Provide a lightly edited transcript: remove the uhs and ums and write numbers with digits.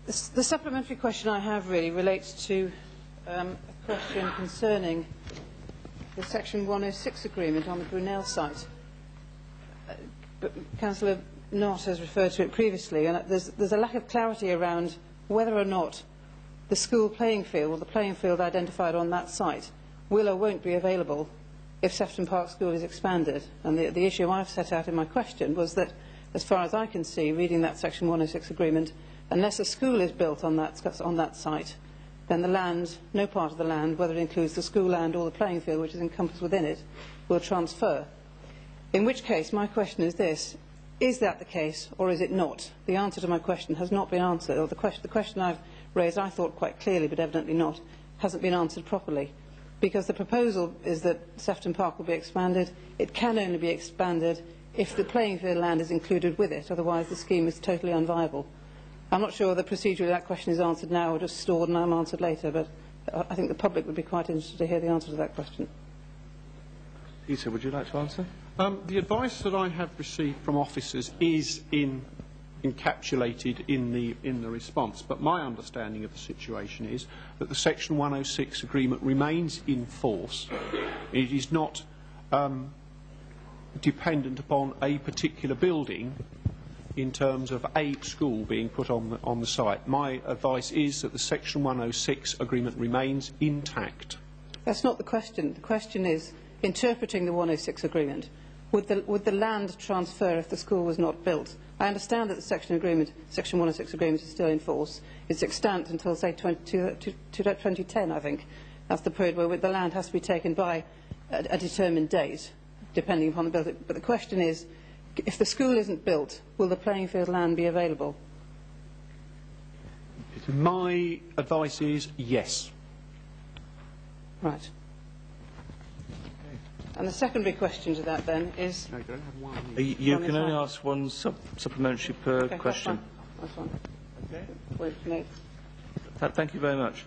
The supplementary question I have really relates to a question concerning the Section 106 agreement on the Brunel site. But Councillor Knott has referred to it previously, and there's a lack of clarity around whether or not the school playing field, or the playing field identified on that site, will or won't be available if Sefton Park School is expanded. And the issue I've set out in my question was that, as far as I can see, reading that Section 106 agreement, unless a school is built on that site, then the land, no part of the land, whether it includes the school land or the playing field which is encompassed within it, will transfer. In which case, my question is this: is that the case or is it not? The answer to my question has not been answered, or the question I've raised, I thought quite clearly, but evidently not, hasn't been answered properly. Because the proposal is that Sefton Park will be expanded. It can only be expanded if the playing field land is included with it, otherwise the scheme is totally unviable. I'm not sure the procedure of that question is answered now or just stored and I'm answered later, but I think the public would be quite interested to hear the answer to that question. Peter, would you like to answer? The advice that I have received from officers is encapsulated in the response, but my understanding of the situation is that the Section 106 agreement remains in force. It is not dependent upon a particular building in terms of a school being put on the site. My advice is that the Section 106 agreement remains intact. That's not the question. The question is, interpreting the 106 agreement, would the land transfer if the school was not built? I understand that the Section 106 agreement is still in force. It's extant until, say, 2010, I think. That's the period where the land has to be taken by a determined date, depending upon the building. But the question is, if the school isn't built, will the playing field land be available? My advice is yes. Right. And the secondary question to that, then, is... No, you don't have one. You can only ask one supplementary per question. That's fine. Okay. Wait for me. Thank you very much.